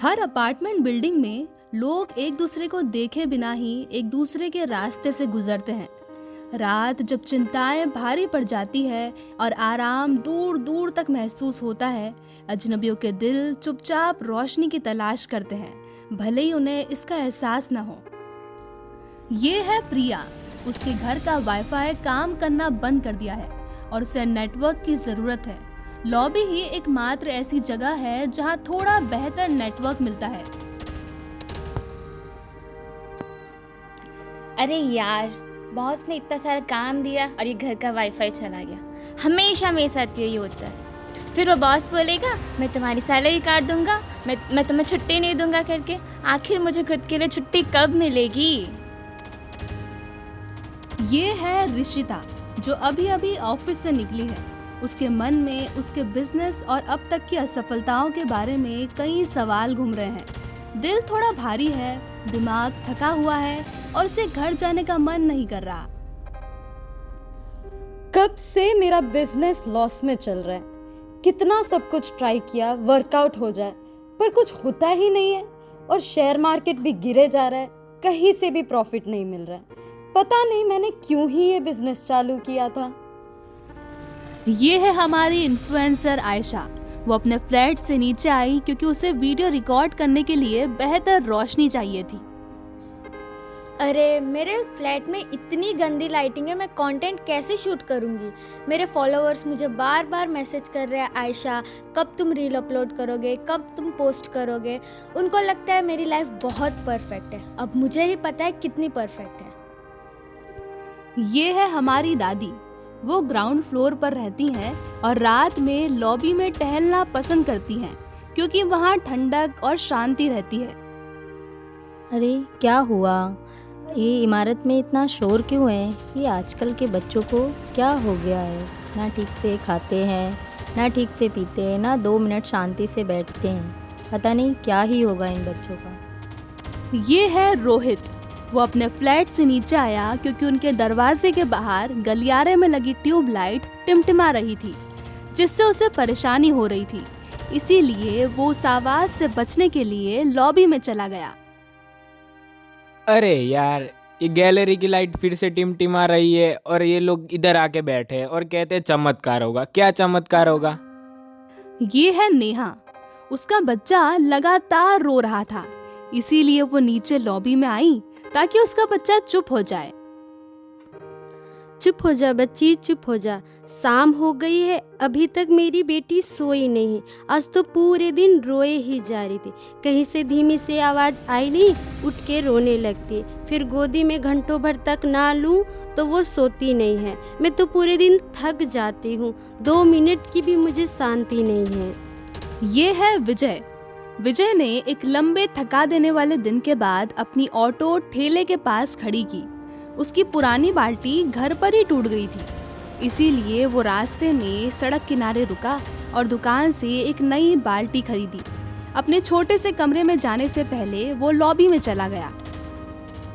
हर apartment building में लोग एक दूसरे को देखे बिना ही एक दूसरे के रास्ते से गुजरते हैं। रात जब चिंताएं भारी पड़ जाती है और आराम दूर दूर तक महसूस होता है, अजनबियों के दिल चुपचाप रोशनी की तलाश करते हैं, भले ही उन्हें इसका एहसास न हो। ये है प्रिया। उसके घर का वाईफाई काम करना बंद कर दिया है और उसे नेटवर्क की जरूरत है। लॉबी ही एकमात्र ऐसी जगह है जहां थोड़ा बेहतर नेटवर्क मिलता है। अरे यार, बॉस ने इतना सारा काम दिया और ये घर का वाईफाई चला गया। हमेशा मेरे साथ यही होता है। फिर वो बॉस बोलेगा मैं तुम्हारी सैलरी काट दूंगा, मैं तुम्हें छुट्टी नहीं दूंगा करके। आखिर मुझे खुद के लिए छुट्टी कब मिलेगी? ये है ऋषिता, जो अभी अभी ऑफिस से निकली है। उसके मन में उसके बिजनेस और अब तक की असफलताओं के बारे में कई सवाल घूम रहे हैं। दिल थोड़ा भारी है, दिमाग थका हुआ है और उसे घर जाने का मन नहीं कर रहा। कब से मेरा बिजनेस लॉस में चल रहा है। कितना सब कुछ ट्राई किया वर्कआउट हो जाए, पर कुछ होता ही नहीं है। और शेयर मार्केट भी गिरे जा रहा है, कहीं से भी प्रॉफिट नहीं मिल रहा है। पता नहीं मैंने क्यों ही ये बिजनेस चालू किया था। ये है हमारी इन्फ्लुएंसर आयशा। वो अपने फ्लैट से नीचे आई क्योंकि उसे वीडियो रिकॉर्ड करने के लिए बेहतर रोशनी चाहिए थी। अरे मेरे फ्लैट में इतनी गंदी लाइटिंग है, मैं कंटेंट कैसे शूट करूंगी? मेरे फॉलोअर्स मुझे बार बार मैसेज कर रहे हैं, आयशा कब तुम रील अपलोड करोगे, कब तुम पोस्ट करोगे। उनको लगता है मेरी लाइफ बहुत परफेक्ट है। अब मुझे ही पता है कितनी परफेक्ट है। ये है हमारी दादी। वो ग्राउंड फ्लोर पर रहती हैं और रात में लॉबी में टहलना पसंद करती हैं क्योंकि वहाँ ठंडक और शांति रहती है। अरे क्या हुआ? ये इमारत में इतना शोर क्यों है? ये आजकल के बच्चों को क्या हो गया है? ना ठीक से खाते हैं, ना ठीक से पीते हैं, ना 2 मिनट शांति से बैठते हैं। पता नहीं क्या ही होगा इन बच्चों का। ये है रोहित। वो अपने फ्लैट से नीचे आया क्योंकि उनके दरवाजे के बाहर गलियारे में लगी ट्यूबलाइट टिमटिमा रही थी, जिससे उसे परेशानी हो रही थी। इसीलिए वो उस आवाज से बचने के लिए लॉबी में चला गया। अरे यार, ये गैलरी की लाइट फिर से टिमटिमा रही है और ये लोग इधर आके बैठे हैं और कहते हैं चमत्कार होगा। क्या चमत्कार होगा? ये है नेहा। उसका बच्चा लगातार रो रहा था, इसीलिए वो नीचे लॉबी में आई ताकि उसका बच्चा चुप हो जाए। चुप हो जा बच्ची, चुप हो जा। शाम हो गई है, अभी तक मेरी बेटी सोई नहीं। आज तो पूरे दिन रोए ही जा रही थी। कहीं से धीमी सी आवाज आई नहीं, उठ के रोने लगती। फिर गोदी में घंटों भर तक ना लूं तो वो सोती नहीं है। मैं तो पूरे दिन थक जाती हूँ, 2 मिनट की भी मुझे शांति नहीं है। ये है विजय। विजय ने एक लंबे थका देने वाले दिन के बाद अपनी ऑटो ठेले के पास खड़ी की। उसकी पुरानी बाल्टी घर पर ही टूट गई थी, इसीलिए वो रास्ते में सड़क किनारे रुका और दुकान से एक नई बाल्टी खरीदी। अपने छोटे से कमरे में जाने से पहले वो लॉबी में चला गया।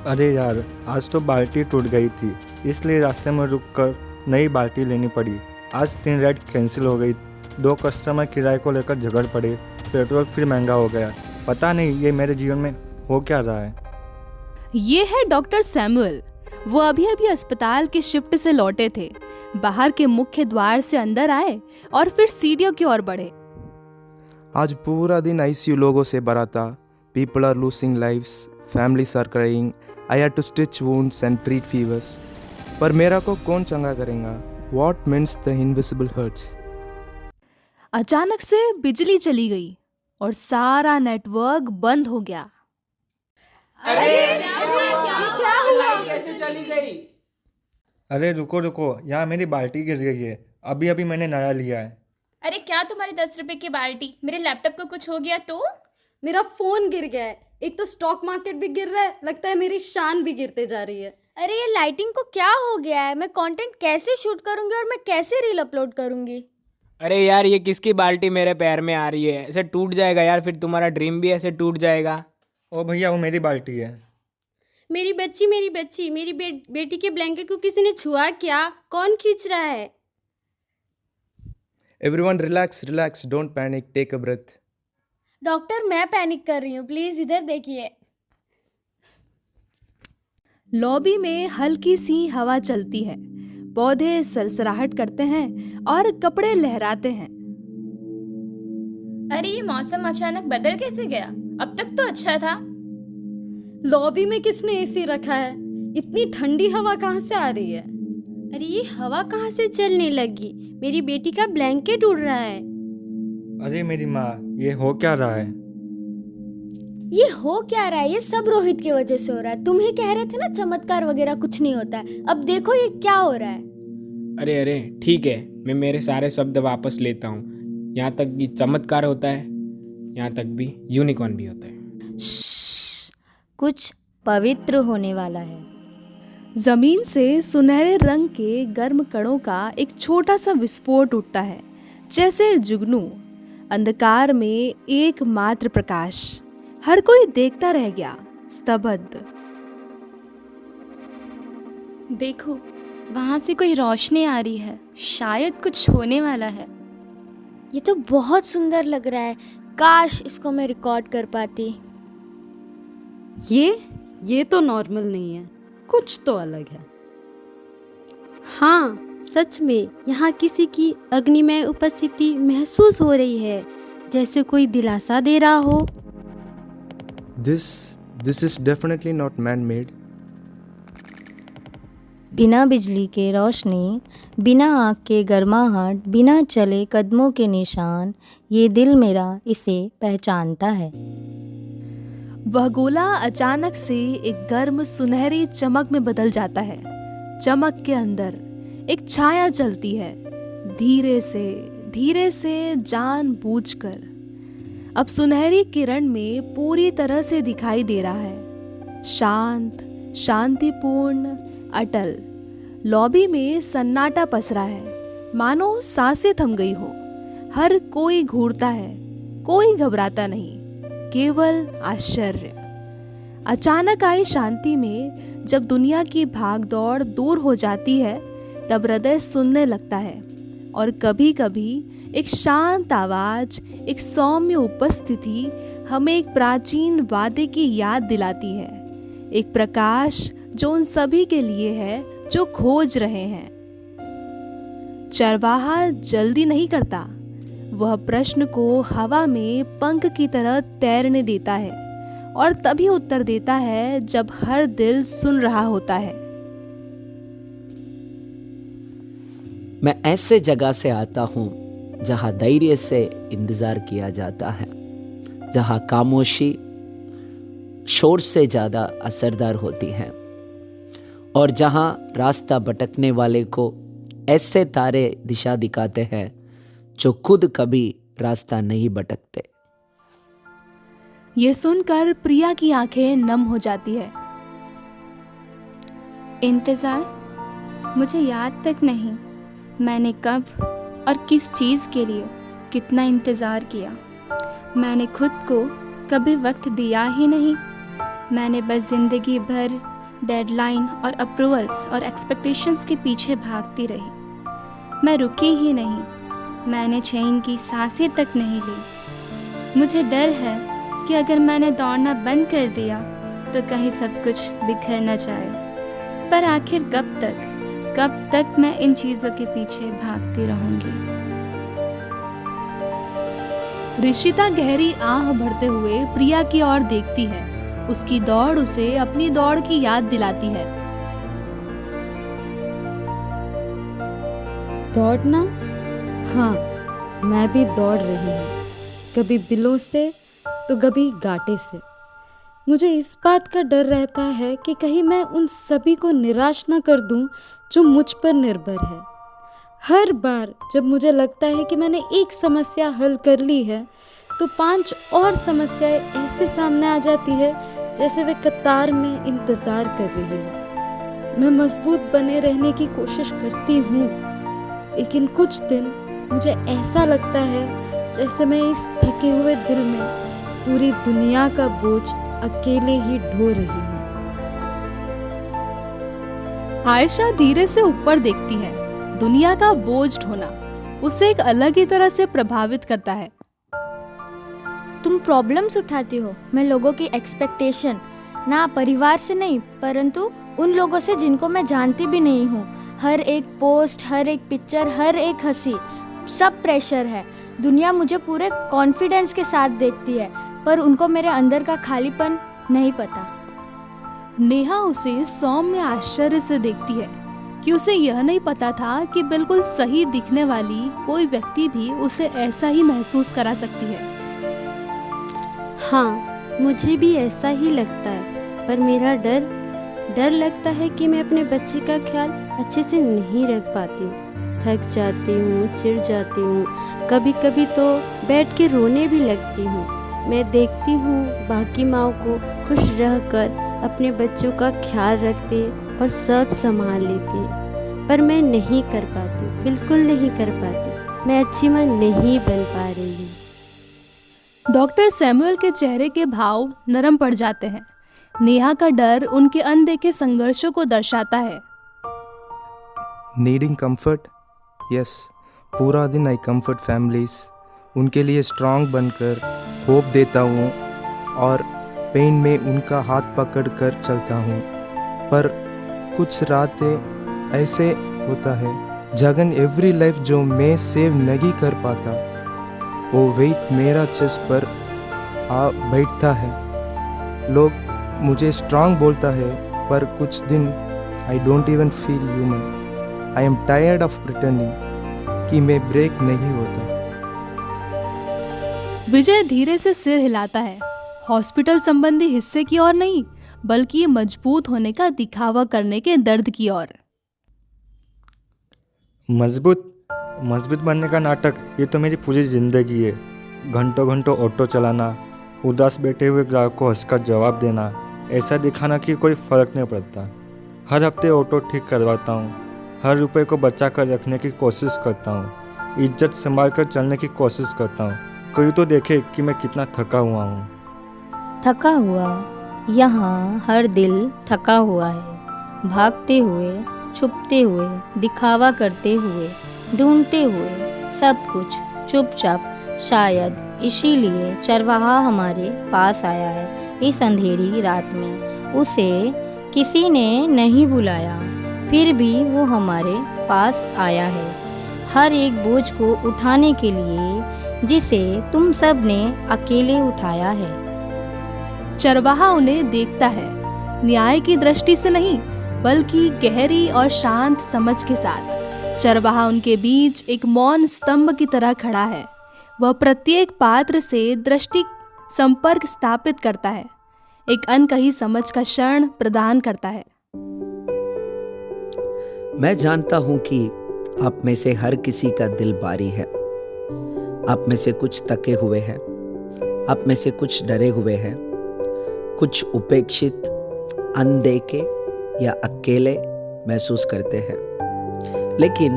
अरे यार, आज तो बाल्टी टूट गई थी, इसलिए रास्ते में रुककर नई बाल्टी लेनी पड़ी। आज 3 राइड कैंसिल हो गई, 2 कस्टमर किराए को लेकर झगड़ पड़े, पेट्रोल फिर महंगा हो गया। पता नहीं ये मेरे जीवन में हो क्या रहा है। ये है डॉक्टर सैमुअल। वो अभी अभी अस्पताल की शिफ्ट से लौटे थे। बाहर के मुख्य द्वार से अंदर आए और फिर सीढ़ियों की ओर बढ़े। आज पूरा दिन आईसीयू लोगों से भरा था। People are losing lives, families are crying, I had to stitch wounds and treat fevers. पर मेरा को कौन चंगा करेगा? What means the invisible hurts. अचानक से बिजली चली गई और सारा नेटवर्क बंद हो गया। कैसे चली गई? अरे रुको रुको, यहाँ मेरी बाल्टी गिर गई है। अभी अभी मैंने नया लिया है। अरे क्या तुम्हारी 10 रुपए की बाल्टी? मेरे लैपटॉप को कुछ हो गया तो? मेरा फोन गिर गया है। एक तो स्टॉक मार्केट भी गिर रहा है, लगता है मेरी शान भी गिरते जा रही है। अरे ये लाइटिंग को क्या हो गया है? मैं कंटेंट कैसे शूट करूंगी और मैं कैसे रील अपलोड करूंगी? अरे यार, ये किसकी बाल्टी मेरे पैर में आ रही है? ऐसे टूट जाएगा यार, फिर तुम्हारा ड्रीम भी ऐसे टूट जाएगा। ओ भैया, वो मेरी बाल्टी है। मेरी बच्ची, मेरी बेटी के ब्लैंकेट को किसी ने छुआ क्या? कौन खींच रहा है? Everyone relax, relax, don't panic, take a breath. Doctor मैं पैनिक कर रही हूँ, प्लीज इधर देखिए। लॉबी में हल्की सी हवा चलती है, पौधे सरसराहट करते हैं और कपड़े लहराते हैं। अरे ये मौसम अचानक बदल कैसे गया? अब तक तो अच्छा था। लॉबी में किसने एसी रखा है? इतनी ठंडी हवा कहाँ से आ रही है? अरे ये हवा कहाँ से चलने लगी? मेरी बेटी का ब्लैंकेट उड़ रहा है। अरे मेरी माँ, ये हो क्या रहा है? ये हो क्या रहा है? ये सब रोहित की वजह से हो रहा है। तुम ही कह रहे थे ना चमत्कार वगैरह कुछ नहीं होता है। अब देखो ये क्या हो रहा है। अरे अरे ठीक है, मैं मेरे सारे शब्द वापस लेता हूँ। यहाँ तक भी चमत्कार होता है, यहाँ तक भी यूनिकॉर्न भी होता है। श्श्श, कुछ पवित्र होने वाला है। जमीन से सुनहरे रंग के गर्म कणों का एक छोटा सा विस्फोट उठता है, जैसे जुगनू। अंधकार में एकमात्र प्रकाश। हर कोई देखता रह गया, स्तब्ध। देखो वहां से कोई रोशनी आ रही है, शायद कुछ होने वाला है। ये तो बहुत सुंदर लग रहा है। काश इसको मैं रिकॉर्ड कर पाती। ये तो नॉर्मल नहीं है, कुछ तो अलग है। हाँ सच में यहाँ किसी की अग्निमय उपस्थिति महसूस हो रही है, जैसे कोई दिलासा दे रहा हो। This is definitely not man-made. बिना बिजली के रोशनी, बिना आँख के गर्माहट, बिना चले कदमों के निशान, ये दिल मेरा इसे पहचानता है। वह गोला अचानक से एक गर्म सुनहरी चमक में बदल जाता है। चमक के अंदर एक छाया चलती है, धीरे से जानबूझकर। अब सुनहरी किरण में पूरी तरह से दिखाई दे रहा है, शांत, शांतिपूर्ण, अटल। लॉबी में सन्नाटा पसरा है, मानो सांसें थम गई हो। हर कोई घूरता है, कोई घबराता नहीं, केवल आश्चर्य। अचानक आई शांति में जब दुनिया की भागदौड़ दूर हो जाती है, तब हृदय सुनने लगता है। और कभी कभी एक शांत आवाज, एक सौम्य उपस्थिति हमें एक प्राचीन वादे की याद दिलाती है। एक प्रकाश जो उन सभी के लिए है जो खोज रहे हैं। चरवाहा जल्दी नहीं करता, वह प्रश्न को हवा में पंख की तरह तैरने देता है और तभी उत्तर देता है जब हर दिल सुन रहा होता है। मैं ऐसे जगह से आता हूँ जहाँ धैर्य से इंतज़ार किया जाता है, जहाँ खामोशी शोर से ज़्यादा असरदार होती है, और जहाँ रास्ता भटकने वाले को ऐसे तारे दिशा दिखाते हैं जो खुद कभी रास्ता नहीं भटकते। ये सुनकर प्रिया की आंखें नम हो जाती है। इंतज़ार? मुझे याद तक नहीं मैंने कब और किस चीज़ के लिए कितना इंतज़ार किया। मैंने खुद को कभी वक्त दिया ही नहीं। मैंने बस ज़िंदगी भर डेडलाइन और अप्रूवल्स और एक्सपेक्टेशंस के पीछे भागती रही। मैं रुकी ही नहीं, मैंने चैन की सांसें तक नहीं ली। मुझे डर है कि अगर मैंने दौड़ना बंद कर दिया तो कहीं सब कुछ बिखर न जाए। पर आखिर कब तक मैं इन चीज़ों के पीछे भागती रहूंगी। ऋषिता गहरी आह भरते हुए प्रिया की ओर देखती है। उसकी दौड़ उसे अपनी दौड़ की याद दिलाती है। दौड़ना? हाँ, मैं भी दौड़ रही हूँ, कभी बिलों से तो कभी घाटे से। मुझे इस बात का डर रहता है कि कहीं मैं उन सभी को निराश न कर दूं जो मुझ पर निर्भर है। हर बार जब मुझे लगता है कि मैंने एक समस्या हल कर ली है, तो 5 और समस्याएं ऐसे सामने आ जाती है जैसे वे कतार में इंतज़ार कर रही है। मैं मजबूत बने रहने की कोशिश करती हूँ, लेकिन कुछ दिन मुझे ऐसा लगता है जैसे मैं इस थके हुए दिल में पूरी दुनिया का बोझ अकेले ही ढो रही हूँ। आयशा धीरे से ऊपर देखती है। दुनिया का बोझ ढोना उसे एक अलग ही तरह से प्रभावित करता है। तुम प्रॉब्लम्स उठाती हो, मैं लोगों की एक्सपेक्टेशन, ना परिवार से नहीं परंतु उन लोगों से जिनको मैं जानती भी नहीं हूँ। हर एक पोस्ट, हर एक पिक्चर, हर एक हंसी, सब प्रेशर है। दुनिया मुझे पूरे कॉन्फिडेंस के साथ देखती है, पर उनको मेरे अंदर का खालीपन नहीं पता। नेहा उसे सौम्य आश्चर्य से देखती है कि उसे यह नहीं पता था कि बिल्कुल सही दिखने वाली कोई व्यक्ति भी उसे ऐसा ही महसूस करा सकती है। हाँ, मुझे भी ऐसा ही लगता है, पर मेरा डर लगता है कि मैं अपने बच्चे का ख्याल अच्छे से नहीं रख पाती हूँ। थक जाती हूँ, चिढ़ जाती हूँ, कभी कभी तो बैठ के रोने भी लगती हूँ। मैं देखती हूँ बाकी माँओं को खुश रहकर अपने बच्चों का ख्याल रखते और सब संभाल लेती है, पर मैं नहीं कर पाती, बिल्कुल नहीं कर पाती। मैं अच्छी माँ नहीं बन पा रही हूँ। डॉक्टर सैमुअल के चेहरे के भाव नरम पड़ जाते हैं। नेहा का डर उनके अनदेखे संघर्षों को दर्शाता है। नीडिंग कंफर्ट, यस, पूरा दिन आई कंफर्ट फैमिलीज, उनके लिए स्ट्रांग बनकर होप देता हूँ और पेन में उनका हाथ पकड़ कर चलता हूँ। पर कुछ रातें ऐसे होता है जगन एवरी लाइफ जो मैं सेव नहीं कर पाता, वो वेट मेरा चेस्ट पर आ बैठता है। लोग मुझे स्ट्रांग बोलता है, पर कुछ दिन I don't even feel human. I am tired of pretending कि मैं ब्रेक नहीं होता। विजय धीरे से सिर हिलाता है, हॉस्पिटल संबंधी हिस्से की ओर नहीं, बल्कि मजबूत होने का दिखावा करने के दर्द की ओर। मजबूत बनने का नाटक, ये तो मेरी पूरी ज़िंदगी है। घंटों घंटों ऑटो चलाना, उदास बैठे हुए ग्राहक को हंसकर जवाब देना, ऐसा दिखाना कि कोई फ़र्क नहीं पड़ता। हर हफ्ते ऑटो ठीक करवाता हूँ, हर रुपए को बचा कर रखने की कोशिश करता हूँ, इज्जत संभाल कर चलने की कोशिश करता हूँ। कोई तो देखे कि मैं कितना थका हुआ हूँ। थका हुआ, यहाँ हर दिल थका हुआ है, भागते हुए, छुपते हुए, दिखावा करते हुए, ढूंढते हुए, सब कुछ चुपचाप। शायद इसीलिए चरवाहा हमारे पास आया है इस अंधेरी रात में। उसे किसी ने नहीं बुलाया, फिर भी वो हमारे पास आया है, हर एक बोझ को उठाने के लिए जिसे तुम सब ने अकेले उठाया है। चरवाहा उन्हें देखता है, न्याय की दृष्टि से नहीं, बल्कि गहरी और शांत समझ के साथ। चरवाहा उनके बीच एक मौन स्तंभ की तरह खड़ा है। वह प्रत्येक पात्र से दृष्टि संपर्क स्थापित करता है, एक अनकही समझ का क्षण प्रदान करता है। मैं जानता हूं कि आप में से हर किसी का दिल भारी है। आप में से कुछ थके हुए हैं, आप में से कुछ डरे हुए हैं, कुछ उपेक्षित, अनदेखे या अकेले महसूस करते हैं। लेकिन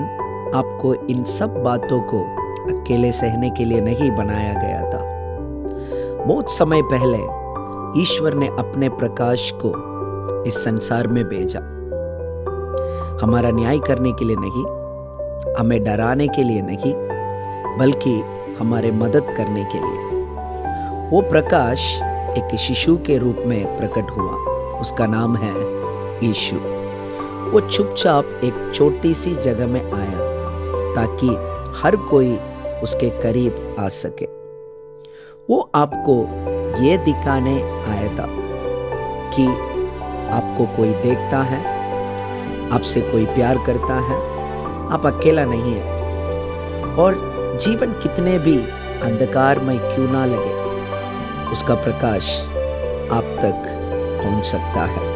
आपको इन सब बातों को अकेले सहने के लिए नहीं बनाया गया था। बहुत समय पहले ईश्वर ने अपने प्रकाश को इस संसार में भेजा, हमारा न्याय करने के लिए नहीं, हमें डराने के लिए नहीं, बल्कि हमारे मदद करने के लिए। वो प्रकाश एक शिशु के रूप में प्रकट हुआ, उसका नाम है यीशु। वो चुपचाप एक छोटी सी जगह में आया ताकि हर कोई उसके करीब आ सके। वो आपको ये दिखाने आया था कि आपको कोई देखता है, आपसे कोई प्यार करता है, आप अकेला नहीं है। और जीवन कितने भी अंधकारमय क्यों ना लगे, उसका प्रकाश आप तक पहुंच सकता है।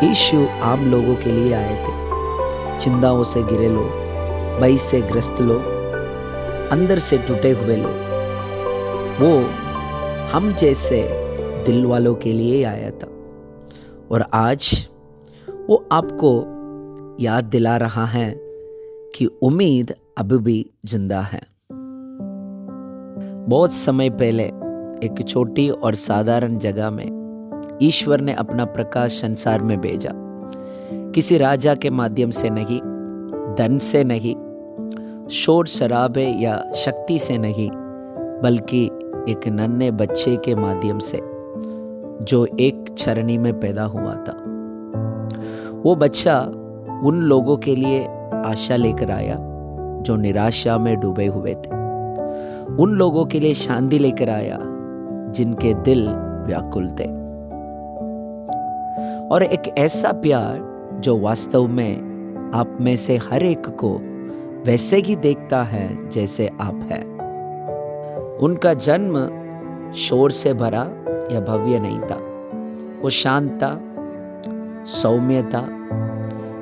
यीशु आम लोगों के लिए आए थे, चिंताओं से घिरे लोग, भय से ग्रस्त लोग, अंदर से टूटे हुए लोग। वो हम जैसे दिल वालों के लिए आया था। और आज वो आपको याद दिला रहा है कि उम्मीद अब भी जिंदा है। बहुत समय पहले एक छोटी और साधारण जगह में ईश्वर ने अपना प्रकाश संसार में भेजा। किसी राजा के माध्यम से नहीं, धन से नहीं, शोर शराबे या शक्ति से नहीं, बल्कि एक नन्हे बच्चे के माध्यम से जो एक चरनी में पैदा हुआ था। वो बच्चा उन लोगों के लिए आशा लेकर आया जो निराशा में डूबे हुए थे, उन लोगों के लिए शांति लेकर आया जिनके दिल व्याकुल थे, और एक ऐसा प्यार जो वास्तव में आप में से हर एक को वैसे ही देखता है जैसे आप हैं। उनका जन्म शोर से भरा या भव्य नहीं था, वो शांत था, सौम्य था,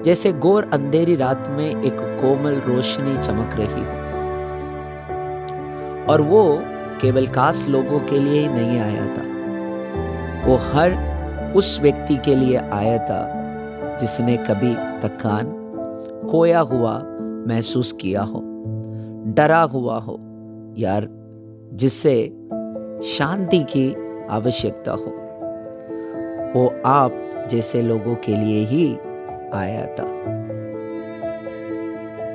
जैसे घोर अंधेरी रात में एक कोमल रोशनी चमक रही हो। और वो केवल खास लोगों के लिए ही नहीं आया था, वो हर उस व्यक्ति के लिए आया था जिसने कभी थकान, खोया हुआ महसूस किया हो, डरा हुआ हो, यार जिससे शांति की आवश्यकता हो। वो आप जैसे लोगों के लिए ही आया था।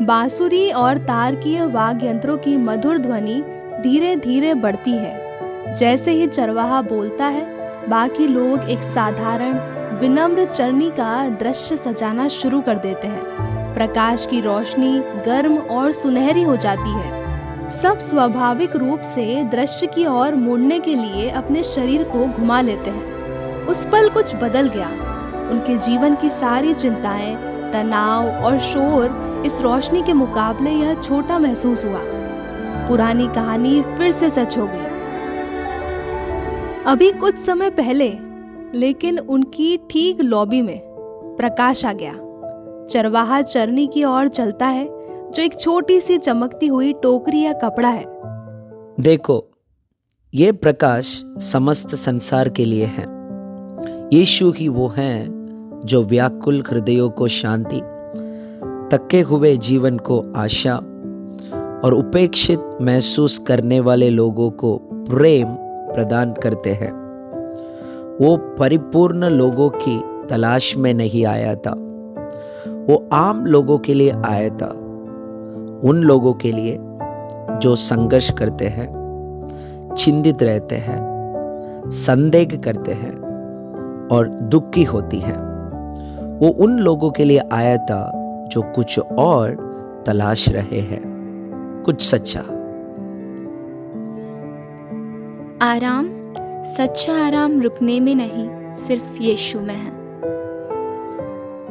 बांसुरी और तारकीय वाद्य यंत्रों की मधुर ध्वनि धीरे धीरे बढ़ती है। जैसे ही चरवाहा बोलता है, बाकी लोग एक साधारण विनम्र चरनी का दृश्य सजाना शुरू कर देते हैं। प्रकाश की रोशनी गर्म और सुनहरी हो जाती है। सब स्वाभाविक रूप से दृश्य की ओर मुड़ने के लिए अपने शरीर को घुमा लेते हैं। उस पल कुछ बदल गया। उनके जीवन की सारी चिंताएं, तनाव और शोर इस रोशनी के मुकाबले यह छोटा महसूस हुआ। पुरानी कहानी फिर से सच हो गई। अभी कुछ समय पहले, लेकिन उनकी ठीक लॉबी में प्रकाश आ गया। चरवाहा चरनी की ओर चलता है, जो एक छोटी सी चमकती हुई टोकरी या कपड़ा है। देखो, ये प्रकाश समस्त संसार के लिए है। यीशु ही वो हैं जो व्याकुल हृदयों को शांति, थके हुए जीवन को आशा और उपेक्षित महसूस करने वाले लोगों को प्रेम प्रदान करते हैं। वो परिपूर्ण लोगों की तलाश में नहीं आया था, वो आम लोगों के लिए आया था। उन लोगों के लिए जो संघर्ष करते हैं, चिंतित रहते हैं, संदेह करते हैं और दुखी होती हैं। वो उन लोगों के लिए आया था जो कुछ और तलाश रहे हैं, कुछ सच्चा आराम। सच्चा आराम रुकने में नहीं, सिर्फ यीशु में है।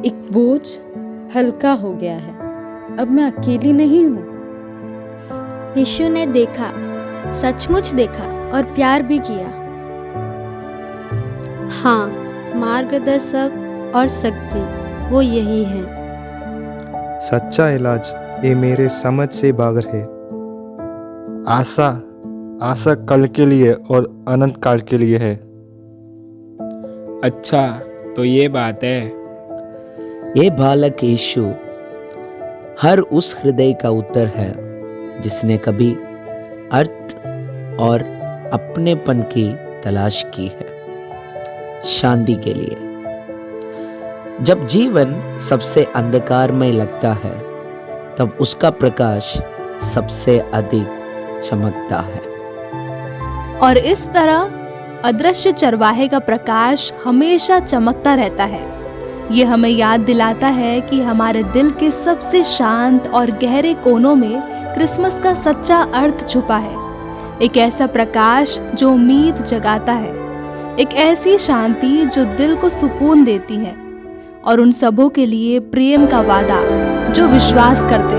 एक बोझ हल्का हो गया है। अब मैं अकेली नहीं हूँ। यीशु ने देखा, सचमुच देखा और प्यार भी किया। हाँ, मार्गदर्शक और शक्ति वो यही है। सच्चा इलाज ये मेरे समझ से बाहर है। आशा कल के लिए और अनंत काल के लिए है। अच्छा, तो ये बात है। ये बालक यीशु हर उस हृदय का उत्तर है जिसने कभी अर्थ और अपनेपन की तलाश की है, शांति के लिए। जब जीवन सबसे अंधकारमय लगता है, तब उसका प्रकाश सबसे अधिक चमकता है। और इस तरह अदृश्य चरवाहे का प्रकाश हमेशा चमकता रहता है। ये हमें याद दिलाता है कि हमारे दिल के सबसे शांत और गहरे कोनों में क्रिसमस का सच्चा अर्थ छुपा है। एक ऐसा प्रकाश जो उम्मीद जगाता है, एक ऐसी शांति जो दिल को सुकून देती है, और उन सबों के लिए प्रेम का वादा जो विश्वास करते हैं।